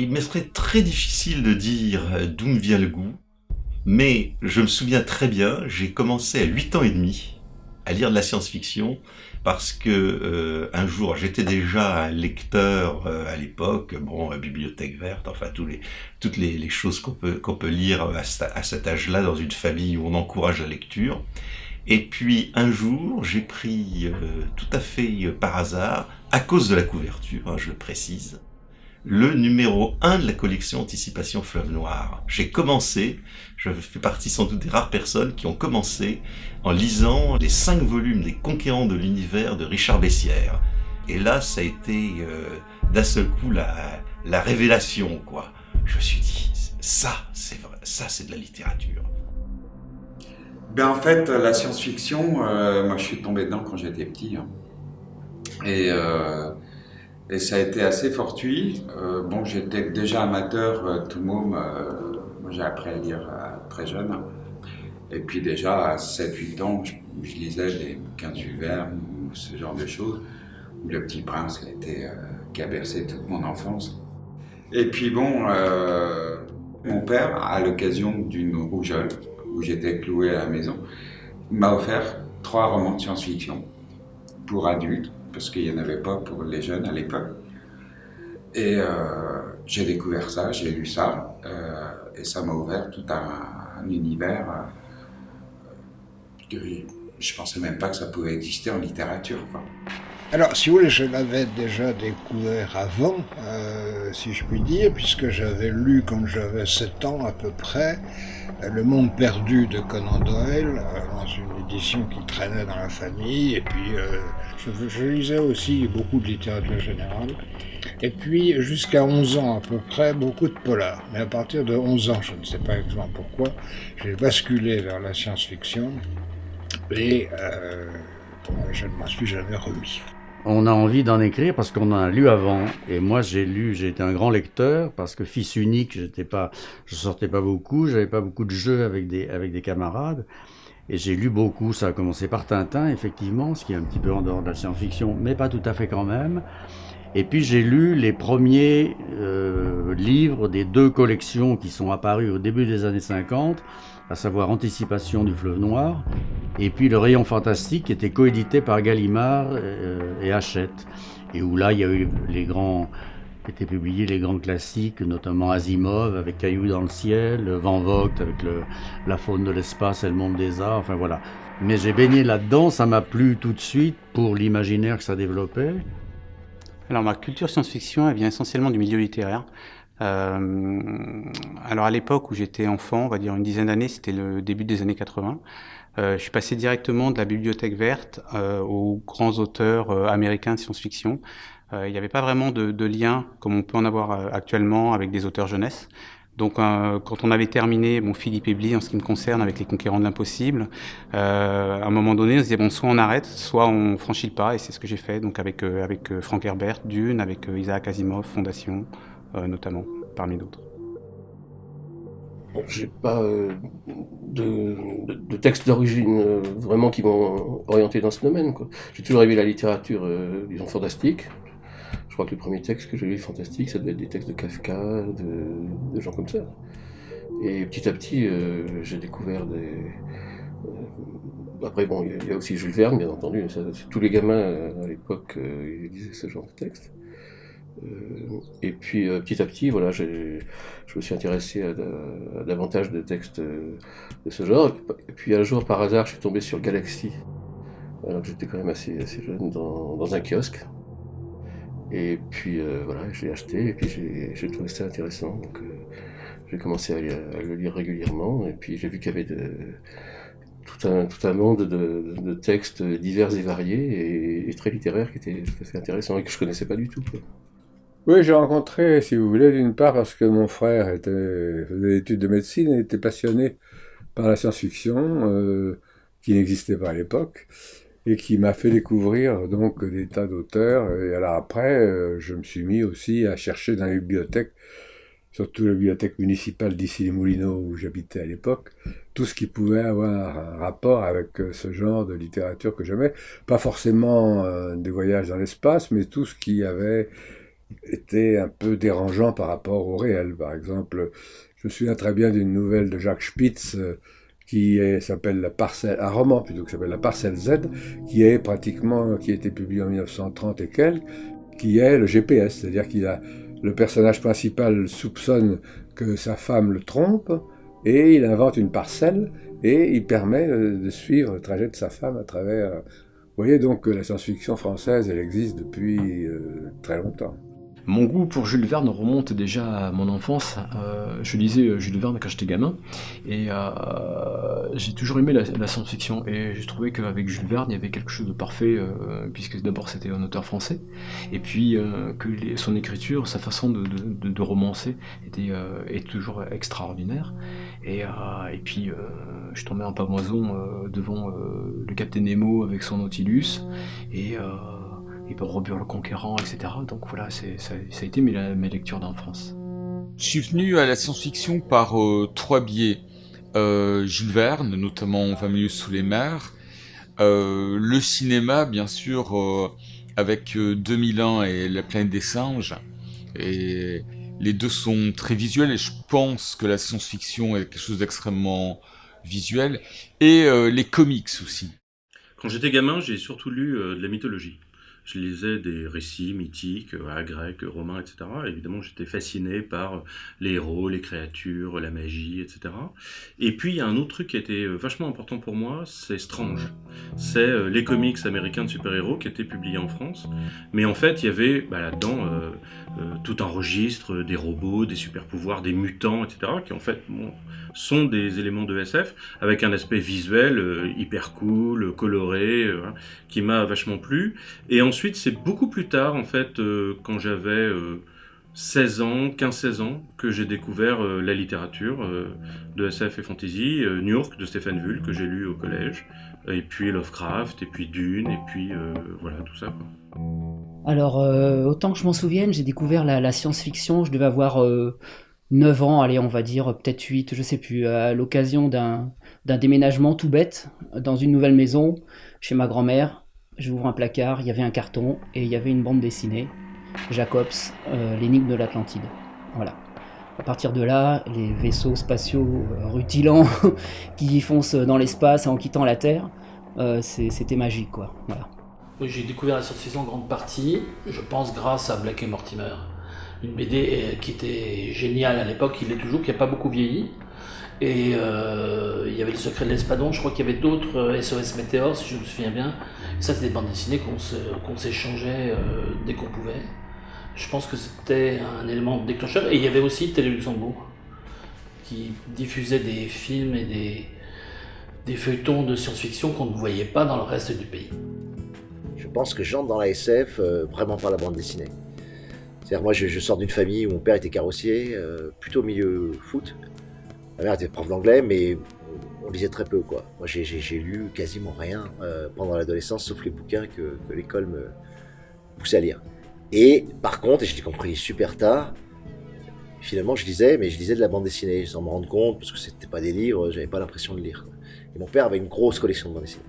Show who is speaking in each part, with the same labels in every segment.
Speaker 1: Il me serait très difficile de dire d'où me vient le goût, mais je me souviens très bien, j'ai commencé à 8 ans et demi à lire de la science-fiction parce que un jour, j'étais déjà un lecteur à l'époque, bon, Bibliothèque verte, enfin toutes les choses qu'on peut lire à cet âge-là dans une famille où on encourage la lecture. Et puis un jour, j'ai pris tout à fait par hasard, à cause de la couverture, hein, je le précise, le numéro 1 de la collection Anticipation Fleuve Noir. J'ai commencé, je fais partie sans doute des rares personnes qui ont commencé en lisant les 5 volumes des Conquérants de l'univers de Richard Bessières. Et là, ça a été d'un seul coup la révélation, quoi. Je me suis dit, ça, c'est vrai, ça, c'est de la littérature.
Speaker 2: Ben en fait, la science-fiction, moi je suis tombé dedans quand j'étais petit, hein. Et, euh, et ça a été assez fortuit. Bon, j'étais déjà amateur, tout môme. Moi j'ai appris à lire très jeune. Et puis déjà à 7-8 ans, je lisais des bouquins de Jules Verne ou ce genre de choses. Ou Le Petit Prince qui a bercé toute mon enfance. Et puis bon, mon père, à l'occasion d'une rougeole, où j'étais cloué à la maison, m'a offert 3 romans de science-fiction pour adultes, parce qu'il n'y en avait pas pour les jeunes à l'époque. Et j'ai découvert ça, j'ai lu ça, et ça m'a ouvert tout un univers que je pensais même pas que ça pouvait exister en littérature, quoi.
Speaker 3: Alors, si vous voulez, je l'avais déjà découvert avant, si je puis dire, puisque j'avais lu quand j'avais 7 ans à peu près, Le Monde perdu de Conan Doyle, dans une édition qui traînait dans la famille, et puis je lisais aussi beaucoup de littérature générale, et puis jusqu'à 11 ans à peu près, beaucoup de polars. Mais à partir de 11 ans, je ne sais pas exactement pourquoi, j'ai basculé vers la science-fiction, et je ne m'en suis jamais remis.
Speaker 4: On a envie d'en écrire parce qu'on en a lu avant. Et moi, j'ai été un grand lecteur parce que fils unique, je sortais pas beaucoup, j'avais pas beaucoup de jeux avec des camarades. Et j'ai lu beaucoup. Ça a commencé par Tintin, effectivement, ce qui est un petit peu en dehors de la science-fiction, mais pas tout à fait quand même. Et puis j'ai lu les premiers livres des 2 collections qui sont apparues au début des années 50, à savoir Anticipation du Fleuve Noir, et puis Le Rayon Fantastique, qui était coédité par Gallimard et Hachette, et où là il y a eu qui étaient publiés les grands classiques, notamment Asimov avec Cailloux dans le ciel, Van Vogt avec la faune de l'espace et le monde des arts, enfin voilà. Mais j'ai baigné là-dedans, ça m'a plu tout de suite pour l'imaginaire que ça développait.
Speaker 5: Alors ma culture science-fiction, elle vient essentiellement du milieu littéraire. Alors à l'époque où j'étais enfant, on va dire une dizaine d'années, c'était le début des années 80. Je suis passé directement de la Bibliothèque verte aux grands auteurs américains de science-fiction. Il n'y avait pas vraiment de lien comme on peut en avoir actuellement avec des auteurs jeunesse. Donc quand on avait terminé, Philippe Ebli en ce qui me concerne, avec Les Conquérants de l'impossible, à un moment donné on se disait bon, soit on arrête, soit on franchit le pas, et c'est ce que j'ai fait, donc avec Frank Herbert, Dune, avec Isaac Asimov, Fondation, notamment, parmi d'autres.
Speaker 6: J'ai pas de texte d'origine vraiment qui m'ont orienté dans ce domaine, quoi. J'ai toujours aimé la littérature, disons, fantastique. Je crois que les premiers textes que j'ai lus fantastiques, ça devait être des textes de Kafka, de gens comme ça. Et petit à petit, j'ai découvert après, bon, il y a aussi Jules Verne, bien entendu. Tous les gamins à l'époque, ils lisaient ce genre de texte. Et puis petit à petit, voilà, je me suis intéressé à davantage de textes de ce genre. Et puis un jour, par hasard, je suis tombé sur Galaxy, alors que j'étais quand même assez jeune, dans un kiosque. Et puis voilà, je l'ai acheté et puis j'ai trouvé ça intéressant. Donc j'ai commencé à le lire régulièrement. Et puis j'ai vu qu'il y avait tout un monde de textes divers et variés et très littéraires qui étaient tout à fait intéressants et que je connaissais pas du tout, quoi.
Speaker 7: Oui, j'ai rencontré, si vous voulez, d'une part parce que mon frère faisait des études de médecine et était passionné par la science-fiction, qui n'existait pas à l'époque, et qui m'a fait découvrir donc des tas d'auteurs. Et alors après, je me suis mis aussi à chercher dans les bibliothèques, surtout la bibliothèque municipale d'Issy-les-Moulineaux où j'habitais à l'époque, tout ce qui pouvait avoir un rapport avec ce genre de littérature que j'aimais. Pas forcément des voyages dans l'espace, mais tout ce qui avait était un peu dérangeant par rapport au réel. Par exemple, je me souviens très bien d'une nouvelle de Jacques Spitz s'appelle La Parcelle, un roman plutôt, qui s'appelle La Parcelle Z, qui a été publié en 1930 et quelques, qui est le GPS, c'est-à-dire le personnage principal soupçonne que sa femme le trompe, et il invente une parcelle, et il permet de suivre le trajet de sa femme à travers... Vous voyez donc que la science-fiction française, elle existe depuis très longtemps.
Speaker 8: Mon goût pour Jules Verne remonte déjà à mon enfance. Je lisais Jules Verne quand j'étais gamin, et j'ai toujours aimé la science-fiction, et j'ai trouvé qu'avec Jules Verne il y avait quelque chose de parfait, puisque d'abord c'était un auteur français, et puis son écriture, sa façon de romancer est toujours extraordinaire, et puis je tombais en pamoison devant le Capitaine Nemo avec son Nautilus, et Robur le Conquérant, etc. Donc voilà, ça a été mes lectures d'enfance.
Speaker 9: Je suis venu à la science-fiction par 3 biais. Jules Verne, notamment 20 milieux sous les mers. Le cinéma, bien sûr, avec 2001 et La planète des singes. Et les deux sont très visuels, et je pense que la science-fiction est quelque chose d'extrêmement visuel. Et les comics aussi.
Speaker 10: Quand j'étais gamin, j'ai surtout lu de la mythologie. Je lisais des récits mythiques, grecs, romains, etc. Et évidemment, j'étais fasciné par les héros, les créatures, la magie, etc. Et puis, il y a un autre truc qui a été vachement important pour moi, c'est Strange. C'est les comics américains de super-héros qui étaient publiés en France. Mais en fait, il y avait là-dedans tout un registre des robots, des super-pouvoirs, des mutants, etc. qui en fait sont des éléments de SF avec un aspect visuel hyper cool, coloré, qui m'a vachement plu. Et ensuite, c'est beaucoup plus tard, en fait, quand j'avais 16 ans, 15-16 ans, que j'ai découvert la littérature de SF et fantasy, New York de Stephen Bull, que j'ai lu au collège, et puis Lovecraft, et puis Dune, et puis voilà, tout ça, quoi.
Speaker 11: Alors, autant que je m'en souvienne, j'ai découvert la science-fiction, je devais avoir 9 ans, allez, on va dire peut-être 8, je sais plus, à l'occasion d'un déménagement tout bête dans une nouvelle maison chez ma grand-mère. J'ouvre un placard, il y avait un carton et il y avait une bande dessinée, Jacobs, l'énigme de l'Atlantide. Voilà. À partir de là, les vaisseaux spatiaux rutilants qui foncent dans l'espace en quittant la Terre, c'était magique, quoi. Voilà.
Speaker 12: Oui, j'ai découvert la science-fiction en grande partie, je pense grâce à Blake et Mortimer. Une BD qui était géniale à l'époque, il l'est toujours, qui n'a pas beaucoup vieilli. Et il y avait Le Secret de l'Espadon, je crois qu'il y avait d'autres, SOS Météor, si je me souviens bien. Et ça, c'était des bandes dessinées qu'on s'échangeait dès qu'on pouvait. Je pense que c'était un élément déclencheur. Et il y avait aussi Télé Luxembourg, qui diffusait des films et des feuilletons de science-fiction qu'on ne voyait pas dans le reste du pays.
Speaker 13: Je pense que j'entre dans la SF vraiment par la bande dessinée. C'est-à-dire, moi, je sors d'une famille où mon père était carrossier, plutôt au milieu foot. Ma mère était prof d'anglais, mais on lisait très peu, quoi. Moi, j'ai lu quasiment rien pendant l'adolescence, sauf les bouquins que l'école me poussait à lire. Et par contre, et je l'ai compris super tard, finalement, je lisais de la bande dessinée, sans me rendre compte, parce que c'était pas des livres, j'avais pas l'impression de lire, quoi. Et mon père avait une grosse collection de bande dessinée.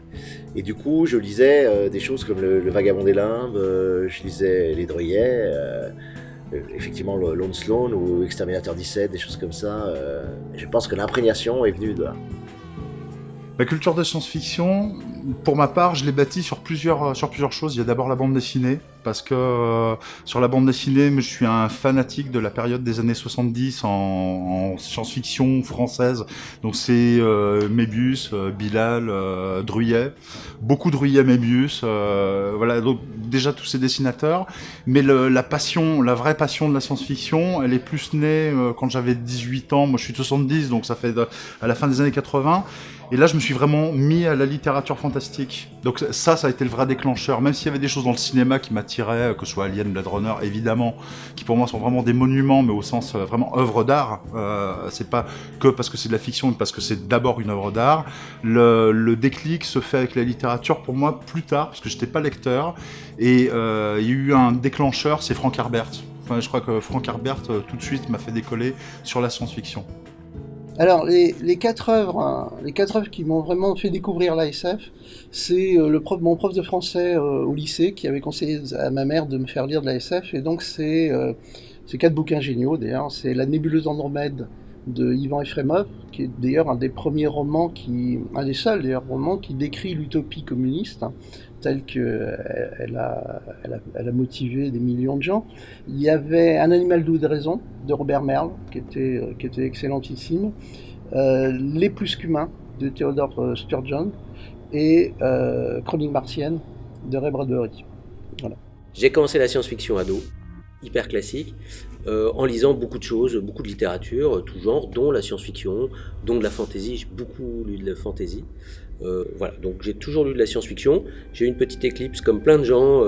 Speaker 13: Et du coup, je lisais des choses comme le Vagabond des Limbes, je lisais Les Druyet, effectivement Lone Sloan ou Exterminateur 17, des choses comme ça. Je pense que l'imprégnation est venue de là.
Speaker 14: La culture de science-fiction, pour ma part, je l'ai bâtie sur plusieurs choses. Il y a d'abord la bande dessinée, parce que sur la bande dessinée, je suis un fanatique de la période des années 70 en science-fiction française. Donc c'est Mébius, Bilal, Druyet, beaucoup Druyet, Mébius, voilà, donc déjà tous ces dessinateurs. Mais la vraie passion de la science-fiction, elle est plus née quand j'avais 18 ans. Moi je suis de 70, donc ça fait à la fin des années 80. Et là, je me suis vraiment mis à la littérature fantastique. Donc ça a été le vrai déclencheur. Même s'il y avait des choses dans le cinéma qui m'attiraient, que ce soit Alien, Blade Runner, évidemment, qui pour moi sont vraiment des monuments, mais au sens vraiment œuvre d'art. C'est pas que parce que c'est de la fiction, mais parce que c'est d'abord une œuvre d'art. Le déclic se fait avec la littérature, pour moi, plus tard, parce que j'étais pas lecteur. Et il y a eu un déclencheur, c'est Frank Herbert. Enfin, je crois que Frank Herbert, tout de suite, m'a fait décoller sur la science-fiction.
Speaker 15: Alors, les 4 œuvres, hein, les 4 œuvres qui m'ont vraiment fait découvrir l'ASF, c'est mon prof de français au lycée qui avait conseillé à ma mère de me faire lire de l'ASF, et donc c'est 4 bouquins géniaux d'ailleurs. C'est La nébuleuse Andromède de Ivan Efremov, qui est d'ailleurs un des premiers romans, un des seuls d'ailleurs romans qui décrit l'utopie communiste, hein, telle qu'elle a motivé des millions de gens. Il y avait Un animal de raison de Robert Merle, qui était excellentissime. Les plus qu'humains de Theodore Sturgeon et Chronique martienne de Ray Bradbury. Voilà.
Speaker 16: J'ai commencé la science-fiction ado, hyper classique, en lisant beaucoup de choses, beaucoup de littérature, tout genre, dont la science-fiction, dont de la fantasy. J'ai beaucoup lu de la fantasy. Voilà, donc j'ai toujours lu de la science-fiction. J'ai eu une petite éclipse, comme plein de gens,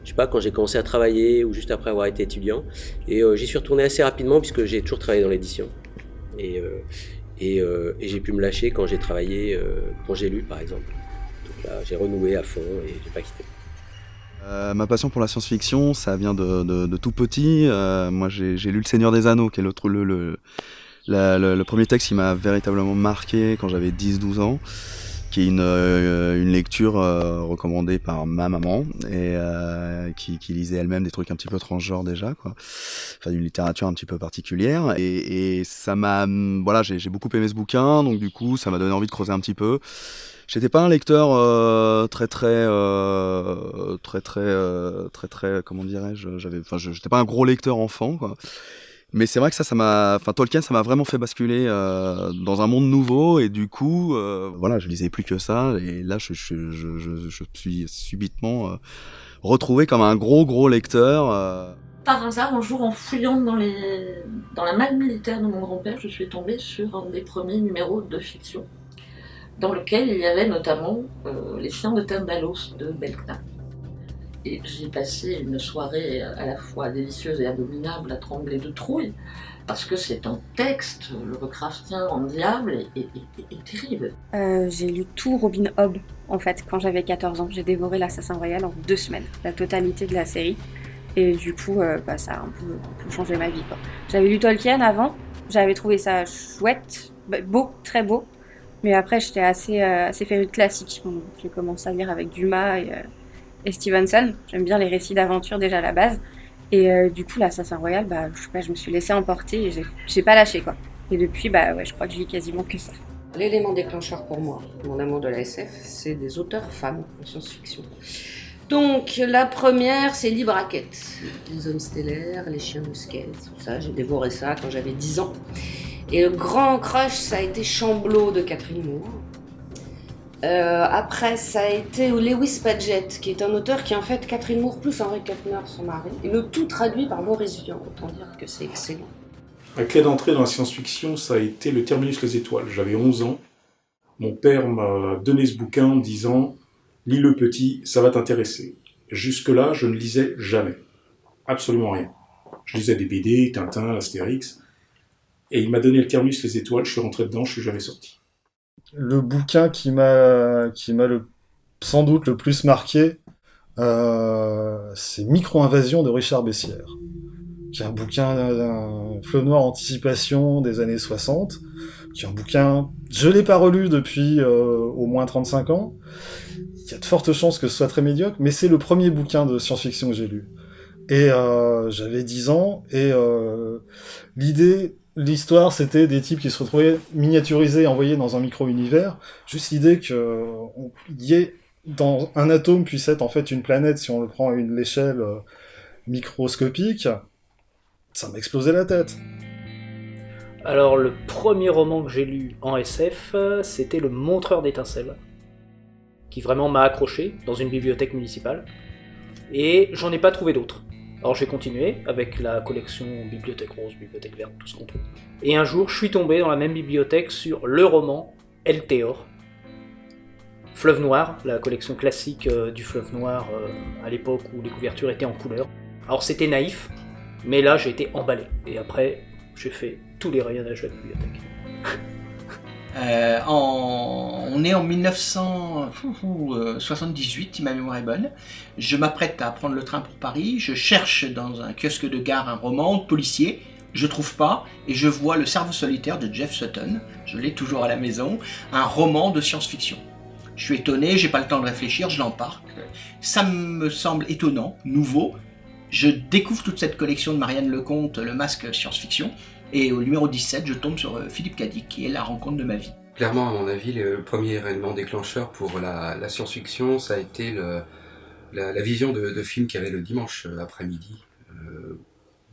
Speaker 16: je sais pas, quand j'ai commencé à travailler ou juste après avoir été étudiant. Et j'y suis retourné assez rapidement puisque j'ai toujours travaillé dans l'édition. Et j'ai pu me lâcher quand j'ai travaillé pour J'ai lu, par exemple. Donc là, j'ai renoué à fond et j'ai pas quitté.
Speaker 17: Ma passion pour la science-fiction, ça vient de tout petit. Moi, j'ai lu Le Seigneur des Anneaux, qui est le premier texte qui m'a véritablement marqué quand j'avais 10-12 ans, qui est une lecture recommandée par ma maman, et qui lisait elle-même des trucs un petit peu transgenres déjà, quoi. Enfin, une littérature un petit peu particulière. Et ça m'a... Voilà, j'ai beaucoup aimé ce bouquin, donc du coup, ça m'a donné envie de creuser un petit peu. J'étais pas un lecteur très comment dirais-je, j'étais pas un gros lecteur enfant, quoi. Mais c'est vrai que Tolkien, ça m'a vraiment fait basculer dans un monde nouveau, et du coup, voilà, je lisais plus que ça, et là, je suis subitement retrouvé comme un gros lecteur.
Speaker 18: Par hasard, un jour, en fouillant dans la malle militaire de mon grand-père, je suis tombée sur un des premiers numéros de fiction, dans lequel il y avait notamment Les chiens de Terndalos de Belknap. Et j'ai passé une soirée à la fois délicieuse et abominable à trembler de trouille, parce que c'est un texte, le Lovecraftien en diable, est terrible.
Speaker 19: J'ai lu tout Robin Hobb, en fait, quand j'avais 14 ans. J'ai dévoré l'Assassin Royal en 2 semaines, la totalité de la série. Et du coup, ça a un peu changé ma vie, quoi. J'avais lu Tolkien avant, j'avais trouvé ça chouette, beau, très beau. Mais après, j'étais assez féru de classique. Donc, j'ai commencé à lire avec Dumas et Stevenson. J'aime bien les récits d'aventure déjà à la base. Et du coup, l'Assassin Royal, je sais pas, je me suis laissée emporter et j'ai pas lâché, quoi. Et depuis, ouais, je crois que je lis quasiment que ça.
Speaker 20: L'élément déclencheur pour moi, mon amour de la SF, c'est des auteurs femmes en science-fiction. Donc, la première, c'est Lee Brackett. Les hommes stellaires, les chiens musqués, tout ça. J'ai dévoré ça quand j'avais 10 ans. Et le grand crush, ça a été Chamblot de Catherine Moore. Après, ça a été Lewis Padgett, qui est un auteur qui, en fait, Catherine Moore plus Henry Kuttner, son mari. Et le tout traduit par Maurice Vian, autant dire que c'est excellent.
Speaker 21: La clé d'entrée dans la science-fiction, ça a été le Terminus les étoiles. J'avais 11 ans. Mon père m'a donné ce bouquin en me disant « Lis le petit, ça va t'intéresser ». Jusque-là, je ne lisais jamais. Absolument rien. Je lisais des BD, Tintin, Astérix. Et il m'a donné le Terminus les étoiles, je suis rentré dedans, je suis jamais sorti.
Speaker 22: Le bouquin qui m'a sans doute le plus marqué, c'est Micro-invasion de Richard Bessières, qui est un bouquin d'un Fleuve Noir Anticipation des années 60, qui est un bouquin, je l'ai pas relu depuis au moins 35 ans, il y a de fortes chances que ce soit très médiocre, mais c'est le premier bouquin de science-fiction que j'ai lu. Et j'avais 10 ans, et l'histoire, c'était des types qui se retrouvaient miniaturisés et envoyés dans un micro-univers. Juste l'idée qu'il y ait dans un atome puisse être en fait une planète, si on le prend à l'échelle microscopique, ça m'a explosé la tête.
Speaker 12: Alors, le premier roman que j'ai lu en SF, c'était Le Montreur d'étincelles, qui vraiment m'a accroché dans une bibliothèque municipale. Et j'en ai pas trouvé d'autres. Alors j'ai continué avec la collection Bibliothèque Rose, Bibliothèque Verte, tout ce qu'on trouve. Et un jour, je suis tombé dans la même bibliothèque sur le roman El Théor. Fleuve Noir, la collection classique du Fleuve Noir à l'époque où les couvertures étaient en couleur. Alors c'était naïf, mais là j'ai été emballé. Et après, j'ai fait tous les rayonnages de la bibliothèque.
Speaker 23: On est en 1978, si ma mémoire est bonne. Je m'apprête à prendre le train pour Paris. Je cherche dans un kiosque de gare un roman de policier je trouve pas, et je vois Le Cerveau solitaire de Jeff Sutton, je l'ai toujours à la maison, un roman de science-fiction. Je suis étonné, j'ai pas le temps de réfléchir, je l'embarque. Ça me semble étonnant, nouveau. Je découvre toute cette collection de Marianne Lecomte, Le Masque science-fiction, et au numéro 17, je tombe sur Philippe Cadic, qui est la rencontre de ma vie.
Speaker 1: Clairement, à mon avis, le premier élément déclencheur pour la science-fiction, ça a été la vision de films qu'il y avait le dimanche après-midi,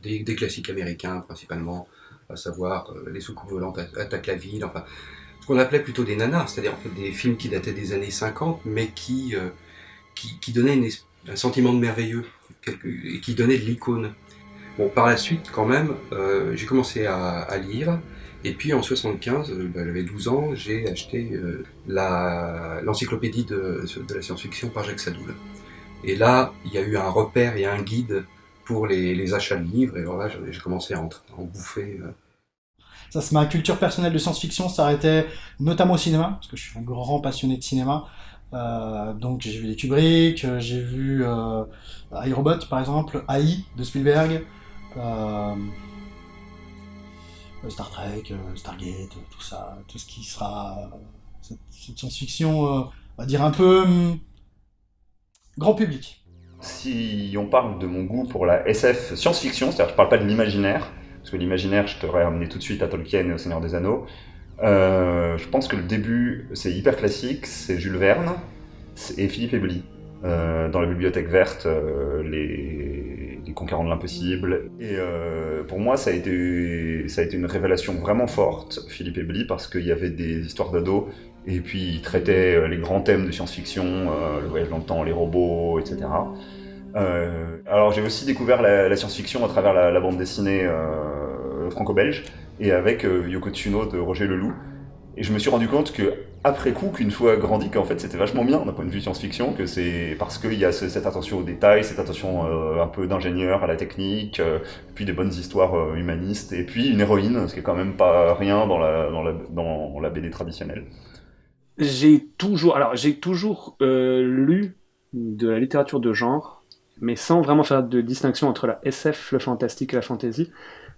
Speaker 1: des classiques américains principalement, à savoir Les soucoupes volantes attaquent la ville, enfin, ce qu'on appelait plutôt des nanars, c'est-à-dire en fait, des films qui dataient des années 50, mais qui donnaient un sentiment de merveilleux, et qui donnaient de l'icône. Bon, par la suite, quand même, j'ai commencé à lire, et puis en 75, j'avais 12 ans, j'ai acheté l'encyclopédie de la science-fiction par Jacques Sadoul. Et là, il y a eu un repère et un guide pour les achats de livres, et alors là, j'ai commencé à en bouffer.
Speaker 2: Ça, c'est ma culture personnelle de science-fiction, ça s'arrêtait notamment au cinéma, parce que je suis un grand passionné de cinéma. Donc j'ai vu les Kubrick, j'ai vu iRobot par exemple, AI de Spielberg, Star Trek, Stargate, tout ça, tout ce qui sera cette science-fiction, on va dire un peu grand public.
Speaker 3: Si on parle de mon goût pour la SF science-fiction, c'est-à-dire je parle pas de l'imaginaire, parce que l'imaginaire je t'aurais amené tout de suite à Tolkien et au Seigneur des Anneaux, je pense que le début c'est hyper classique, c'est Jules Verne et Philippe Ebely. Dans la bibliothèque verte, les Conquérants de l'impossible. Et pour moi, ça a été une révélation vraiment forte, Philippe Ebely, parce qu'il y avait des histoires d'ados, et puis il traitait les grands thèmes de science-fiction, le voyage dans le temps, les robots, etc. Alors j'ai aussi découvert la science-fiction à travers la bande dessinée franco-belge, et avec Yoko Tsuno de Roger Leloup. Et je me suis rendu compte après coup, qu'une fois grandi, qu'en fait c'était vachement bien d'un point de vue science-fiction, que c'est parce qu'il y a cette attention aux détails, cette attention un peu d'ingénieur à la technique, puis des bonnes histoires humanistes, et puis une héroïne, ce qui est quand même pas rien dans la BD traditionnelle.
Speaker 24: J'ai toujours lu de la littérature de genre, mais sans vraiment faire de distinction entre la SF, le fantastique et la fantasy,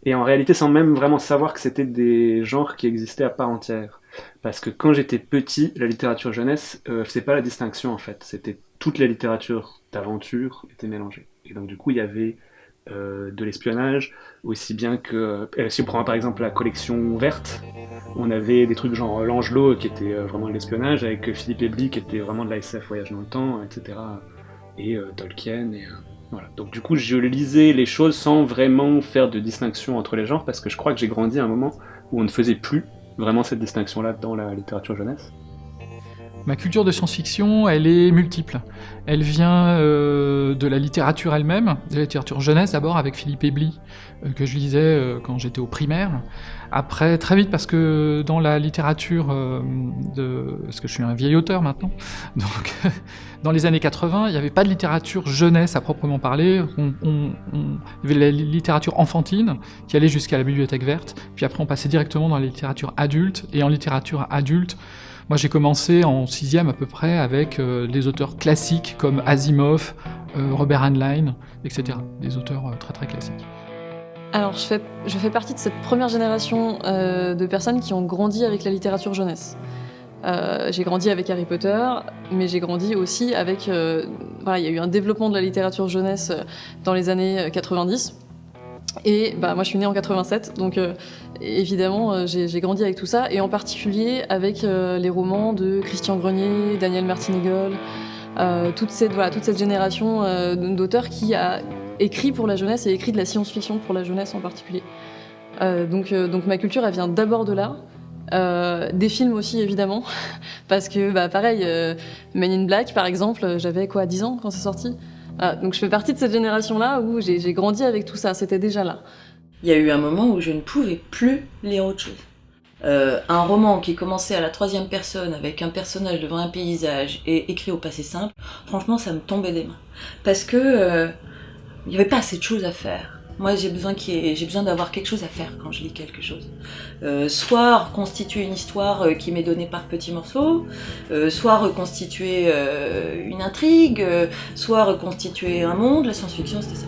Speaker 24: et en réalité sans même vraiment savoir que c'était des genres qui existaient à part entière. Parce que quand j'étais petit, la littérature jeunesse faisait pas la distinction en fait, c'était toute la littérature d'aventure était mélangée. Et donc du coup il y avait de l'espionnage, aussi bien que... si on prend par exemple la collection verte, on avait des trucs genre Langelot qui était vraiment de l'espionnage, avec Philippe Ebely qui était vraiment de la SF, voyage dans le temps, etc. Et Tolkien, et voilà. Donc du coup je lisais les choses sans vraiment faire de distinction entre les genres, parce que je crois que j'ai grandi à un moment où on ne faisait plus vraiment cette distinction-là dans la littérature jeunesse.
Speaker 25: Ma culture de science-fiction, elle est multiple. Elle vient de la littérature elle-même, de la littérature jeunesse d'abord avec Philippe Ebely, que je lisais quand j'étais au primaire. Après, très vite, parce que dans la littérature parce que je suis un vieil auteur maintenant, donc dans les années 80, il n'y avait pas de littérature jeunesse à proprement parler. Il y avait la littérature enfantine qui allait jusqu'à la bibliothèque verte, puis après on passait directement dans la littérature adulte, et en littérature adulte, moi j'ai commencé en 6e à peu près avec des auteurs classiques comme Asimov, Robert Heinlein, etc. Des auteurs très très classiques.
Speaker 26: Alors je fais partie de cette première génération de personnes qui ont grandi avec la littérature jeunesse. J'ai grandi avec Harry Potter, mais j'ai grandi aussi avec... voilà, il y a eu un développement de la littérature jeunesse dans les années 90. Et bah, moi je suis née en 87, donc évidemment j'ai grandi avec tout ça, et en particulier avec les romans de Christian Grenier, Daniel Martinigol, toute cette génération d'auteurs qui a écrit pour la jeunesse et écrit de la science-fiction pour la jeunesse en particulier. Donc ma culture elle vient d'abord de là. Des films aussi évidemment, parce que bah, pareil, Men in Black par exemple, j'avais 10 ans quand c'est sorti. Donc je fais partie de cette génération-là où j'ai grandi avec tout ça, c'était déjà là.
Speaker 18: Il y a eu un moment où je ne pouvais plus lire autre chose. Un roman qui commençait à la 3e personne avec un personnage devant un paysage et écrit au passé simple, franchement ça me tombait des mains. Parce que il n'y avait pas assez de choses à faire. Moi j'ai besoin d'avoir quelque chose à faire quand je lis quelque chose. Soit reconstituer une histoire qui m'est donnée par petits morceaux, soit reconstituer une intrigue, soit reconstituer un monde. La science-fiction c'était ça.